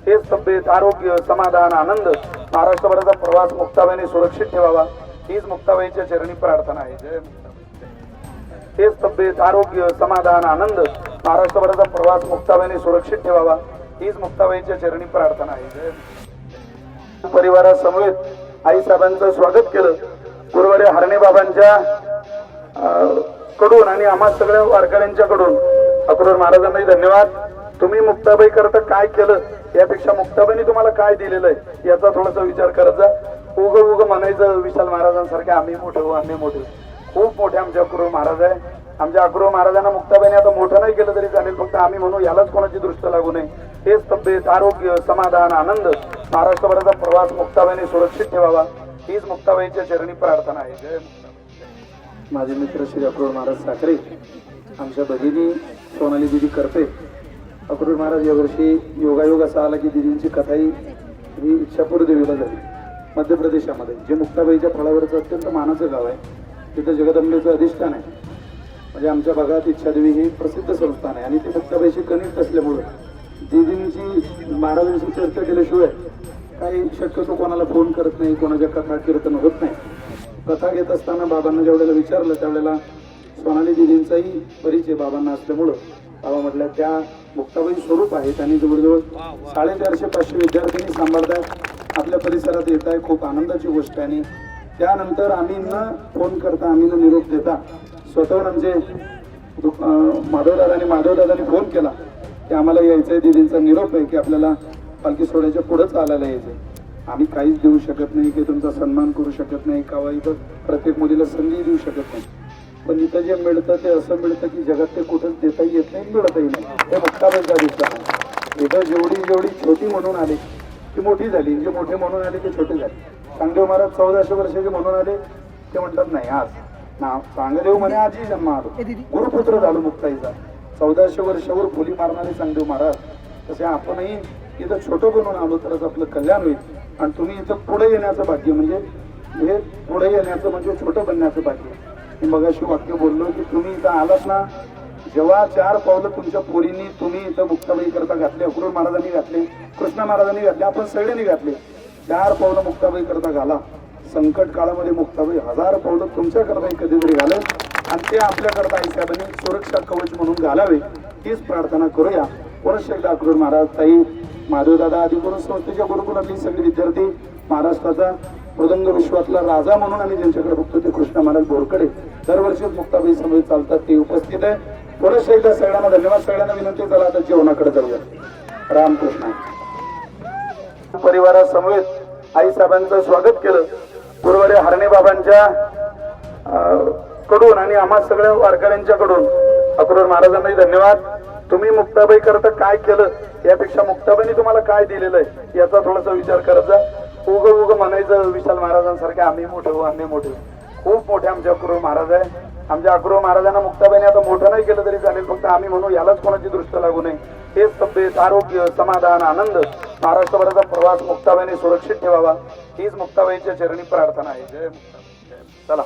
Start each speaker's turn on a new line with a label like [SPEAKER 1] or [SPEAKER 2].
[SPEAKER 1] हेच तब्येत, आरोग्य, समाधान, आनंद महाराष्ट्रभराचा प्रवास मुक्ताबाईने सुरक्षित ठेवावा हीच मुक्ताबाईच्या चरणी प्रार्थना आहे. जय मुक्ताबाई. हेच तब्येत, आरोग्य, समाधान, आनंद महाराष्ट्रभराचा प्रवास मुक्ताबाईने सुरक्षित ठेवावा हीच मुक्ताबाईच्या चरणी प्रार्थना आहे. जय मुक्ताबाई. परिवारासमवेत आई साहेबांचं स्वागत केलं. गुरुवारी हरणे बाबांच्या कडून आणि आम्हा सगळ्या वारकऱ्यांच्याकडून अक्रोर महाराजांनाही धन्यवाद. तुम्ही मुक्ताबाई करता काय केलं यापेक्षा मुक्ताबाईंनी तुम्हाला काय दिलेलं आहे याचा थोडासा विचार करत जा. उग म्हणायचं विशाल महाराजांसारखे आम्ही मोठे हो, आम्ही मोठे. खूप मोठे आमच्या अक्रोर महाराज आहे. आमच्या अक्रोर महाराजांना मुक्ताबाईंनी आता मोठं नाही केलं तरी चालेल, फक्त आम्ही म्हणू यालाच कोणाची दृष्ट लागू नये. हेच तब्येत, आरोग्य, समाधान, आनंद महाराष्ट्रभराचा प्रवास मुक्ताबाईने सुरक्षित ठेवावा हीच मुक्ताबाईच्या चरणी प्रार्थना आहे. जय मुक्ताबाई. माझे मित्र श्री अक्रोर महाराज साखरे, आमच्या भगिनी सोनाली दिदी करते. अक्रोर महाराज यावर्षी योगायोग असा आला की दिदींची कथाही ही इच्छापूर देवीला झाली. मध्य प्रदेशामध्ये जे मुक्ताबाईच्या फळावरचं अत्यंत मानाचं गाव आहे, तिथं जगदंबेचं अधिष्ठान आहे. म्हणजे आमच्या भागात इच्छादेवी ही प्रसिद्ध संस्थान आहे आणि ती मुक्ताबाईशी कनिष्ठ असल्यामुळं दिदींची महाराजांशी चर्चा केल्याशिवाय काही शक्यतो कोणाला फोन करत नाही, कोणाच्या कथा कीर्तन होत नाही. कथा घेत असताना बाबांना ज्यावेळेला विचारलं त्यावेळेला सोनाली दिदींचाही परिचय बाबांना असल्यामुळं बाबा म्हटलं त्या मुक्ताबाई स्वरूप आहे. त्यांनी जवळजवळ 450-500 विद्यार्थ्यांनी सांभाळतात, आपल्या परिसरात येत आहे. खूप आनंदाची गोष्ट आहे. आणि त्यानंतर आम्ही न फोन करता, आम्ही न निरोप देता स्वतःहून आमचे माधवदादांनी फोन केला की आम्हाला यायचं आहे. दिदींचा निरोप आहे की आपल्याला पालखी सोहळ्याच्या पुढं चालायला यायचं आहे. आम्ही काहीच देऊ शकत नाही, की तुमचा सन्मान करू शकत नाही, किंवा इथं प्रत्येक मुलीला संधी देऊ शकत नाही. पण इथं जे मिळतं ते असं मिळतं की जगात ते कुठंच देता येत नाही, मिळतही नाही. हे मुक्ताबाईचा दिसतं आहे. इथं जेवढी छोटी म्हणून आली ती मोठी झाली, जे मोठे म्हणून आले ते छोटे झाले. चांगदेव महाराज 1400 वर्षाचे म्हणून आले ते म्हणतात नाही आज ना चांगदेव म्हणे आजी जन्म आलो, गुरुपुत्र झालो मुक्ताईचा. 1400 वर्षावर फुली मारणारे चांगदेव महाराज. तसे आपणही इथं छोटं बनवून आलो तरच आपलं कल्याण होईल. आणि तुम्ही इथं पुढे येण्याचं भाग्य, म्हणजे हे पुढे येण्याचं म्हणजे छोटं बनण्याचं भाग्य. मी मगाशी वाक्य बोललो की तुम्ही इथं आलात ना, जेव्हा 4 पावलं तुमच्या पोरींनी तुम्ही इथं मुक्ताबाई करता घातले, अक्रोर महाराजांनी घातले, कृष्ण महाराजांनी घातले, आपण सगळ्यांनी घातले. 4 पावलं मुक्ताबाई करता घाला. संकट काळामध्ये मुक्ताबाई 1000 पावलं तुमच्या करता कधीतरी घालेल आणि ते आपल्याकरता आई साहेबांनी सुरक्षा कवच म्हणून घालावे हीच प्रार्थना करूया. पुनश्च एकदा अक्रोर महाराज, ताई, माधवदादा आदी करून संस्थेच्या गुरुकुलातली सगळे विद्यार्थी, महाराष्ट्राचा मृदंग विश्वातला राजा म्हणून आम्ही ज्यांच्याकडे बघतो ते कृष्ण महाराज बोरकडे दरवर्षीच मुक्ताबाई समोर चालतात, ते उपस्थित आहे. पुनश्च एकदा सगळ्यांना धन्यवाद. सगळ्यांना विनंती, चला आता जेवणाकडे जाऊया. रामकृष्ण. परिवारासमवेत आई साहेबांचं स्वागत केलं. गुरुवारी हरणे बाबांच्या कडून आणि आम्हा सगळ्या वारकऱ्यांच्याकडून अक्रोर महाराजांनाही धन्यवाद. तुम्ही मुक्ताबाई करता काय केलं यापेक्षा मुक्ताबाईंनी तुम्हाला काय दिलेलं आहे याचा थोडासा विचार करत जा. उग म्हणायचं विशाल महाराजांसारखे आम्ही मोठे हो, आम्ही मोठे. खूप मोठे आमच्या अक्रोर महाराज आहे. आमच्या अक्रोर महाराजांना मुक्ताबाईंनी आता मोठं नाही केलं तरी चालेल, फक्त आम्ही म्हणू यालाच कोणाची दृष्ट लागू नये. हेच तब्येत, आरोग्य, समाधान, आनंद महाराष्ट्रभराचा प्रवास मुक्ताबाईने सुरक्षित ठेवावा हीच मुक्ताबाईच्या चरणी प्रार्थना आहे. जय मुक्ताबाई. चला.